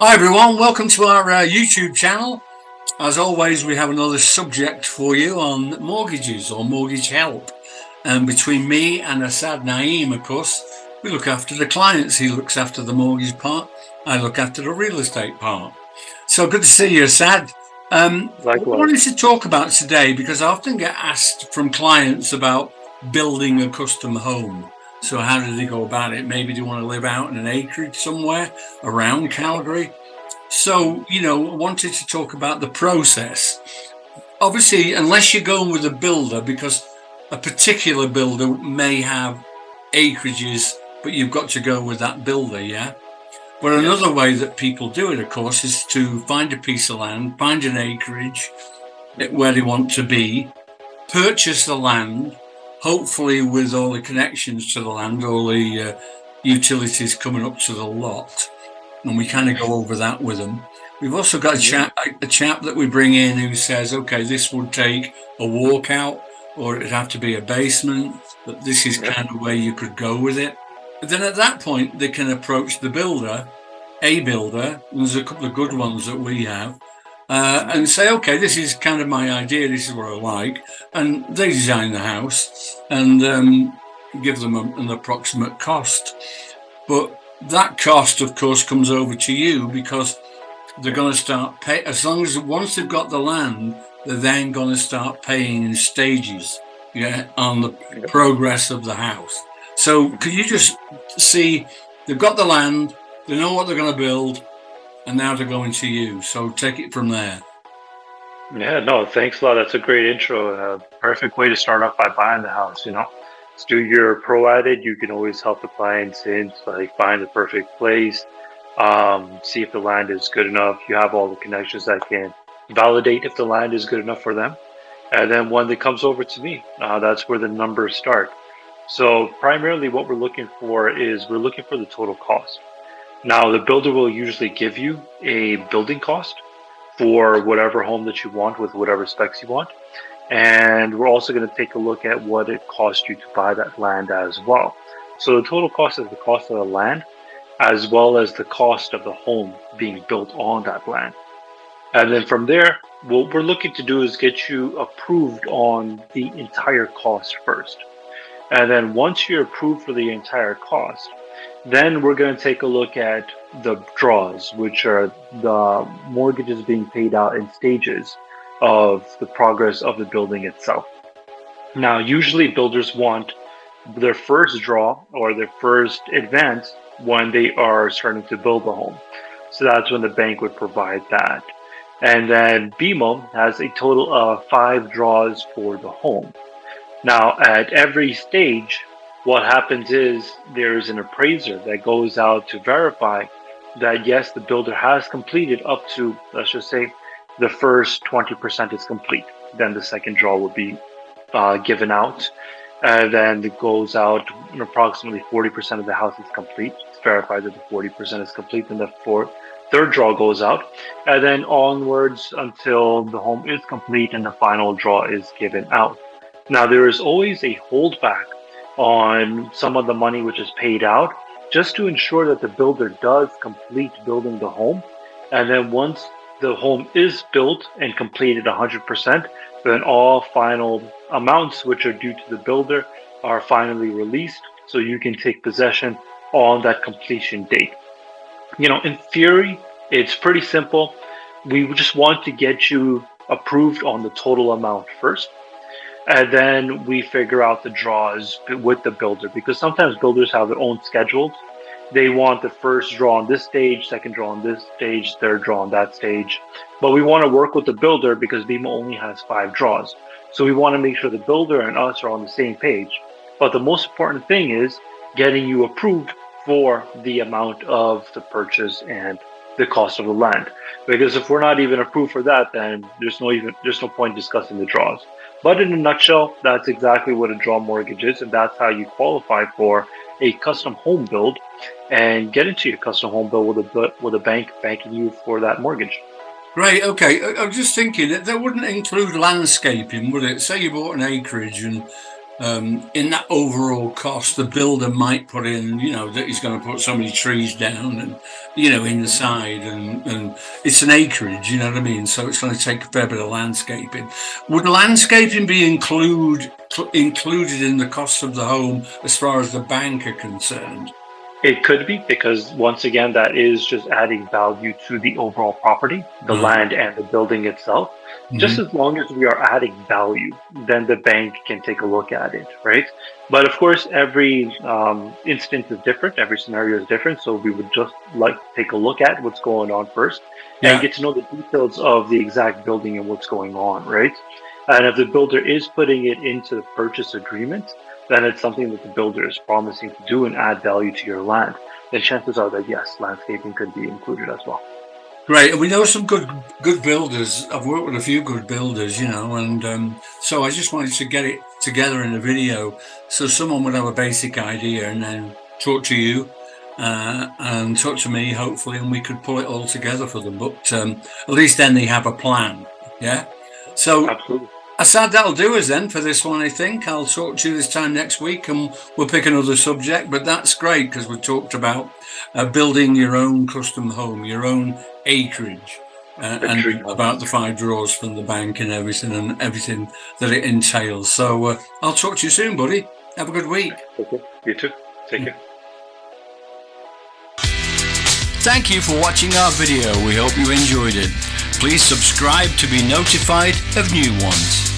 Hi everyone, welcome to our YouTube channel. As always, we have another subject for you on mortgages or mortgage help. And between me and Assad Naeem, of course, we look after the clients. He looks after the mortgage part. I look after the real estate part. So good to see you, Assad. What I Likewise. wanted to talk about today, because I often get asked from clients about building a custom home. So how do they go about it? Maybe they want to live out in an acreage somewhere around Calgary. So, I wanted to talk about the process. Obviously, unless you're going with a builder, because a particular builder may have acreages, but you've got to go with that builder, yeah? But Yes. another way that people do it, of course, is to find a piece of land, find an acreage hmm where they want to be, purchase the land, hopefully with all the connections to the land, all the utilities coming up to the lot, and we kind of go over that with them. We've also got Yeah. a chap that we bring in who says, okay, this would take a walkout or it'd have to be a basement, but this is Yep. kind of where you could go with it. But then at that point, they can approach the builder, a builder, and there's a couple of good ones that we have, hmm and say, okay, this is kind of my idea, this is what I like. And they design the house and give them an approximate cost. But that cost, of course, comes over to you because they're Yep. going to start pay as long as once they've got the land, they're then going to start paying in stages, yeah, on the Yep. progress of the house. So hmm can you just see they've got the land, they know what they're going to build, and now they're going to you. So take it from there. Yeah. No, thanks a lot. That's a great intro. Perfect way to start off by buying the house. Let's do your pro added. You can always help the clients in, like find the perfect place, see if the land is good enough. You have all the connections that can validate if the land is good enough for them. And then when it comes over to me, that's where the numbers start. So primarily, what we're looking for the total cost. Now, the builder will usually give you a building cost for whatever home that you want with whatever specs you want. And we're also going to take a look at what it cost you to buy that land as well. So the total cost is the cost of the land as well as the cost of the home being built on that land. And then from there, what we're looking to do is get you approved on the entire cost first. And then once you're approved for the entire cost, then we're going to take a look at the draws, which are the mortgages being paid out in stages of the progress of the building itself. Now, usually builders want their first draw or their first advance when they are starting to build a home. So that's when the bank would provide that. And then BMO has a total of 5 draws for the home. Now, at every stage, what happens is there's an appraiser that goes out to verify that yes, the builder has completed up to, let's just say, the first 20% is complete. Then the second draw will be given out. And then it goes out when approximately 40% of the house is complete. It's verified that the 40% is complete, and the third draw goes out. And then onwards until the home is complete and the final draw is given out. Now, there is always a holdback on some of the money which is paid out just to ensure that the builder does complete building the home. And then once the home is built and completed 100%, then all final amounts which are due to the builder are finally released so you can take possession on that completion date. In theory, it's pretty simple. We just want to get you approved on the total amount first, and then we figure out the draws with the builder because sometimes builders have their own schedules. They want the first draw on this stage, second draw on this stage, third draw on that stage. But we want to work with the builder because BMO only has 5 draws. So we want to make sure the builder and us are on the same page. But the most important thing is getting you approved for the amount of the purchase and the cost of the land. Because if we're not even approved for that, then there's no point discussing the draws. But in a nutshell, that's exactly what a draw mortgage is, and that's how you qualify for a custom home build and get into your custom home build with a bank banking you for that mortgage. Great. Okay. I was just thinking that wouldn't include landscaping, would it? Say you bought an acreage and in that overall cost, the builder might put in, that he's going to put so many trees down and, inside, and it's an acreage, you know what I mean? So it's going to take a fair bit of landscaping. Would landscaping be included in the cost of the home as far as the bank are concerned? It could be, because once again, that is just adding value to the overall property, the land and the building itself. Just as long as we are adding value, then the bank can take a look at it, right? But of course, every instance is different, every scenario is different. So we would just like to take a look at what's going on first and get to know the details of the exact building and what's going on, right? And if the builder is putting it into the purchase agreement, then it's something that the builder is promising to do and add value to your land. Then chances are that yes, landscaping could be included as well. Great. And we know some good builders. I've worked with a few good builders, and so I just wanted to get it together in a video so someone would have a basic idea and then talk to you and talk to me, hopefully, and we could pull it all together for them. But at least then they have a plan. Yeah. So Absolutely. Assad, that'll do us then for this one, I think. I'll talk to you this time next week and we'll pick another subject. But that's great because we talked about building your own custom home, your own acreage, and about the 5 draws from the bank and everything that it entails. So I'll talk to you soon, buddy. Have a good week. Okay. You too. Take care. Thank you for watching our video. We hope you enjoyed it. Please subscribe to be notified of new ones.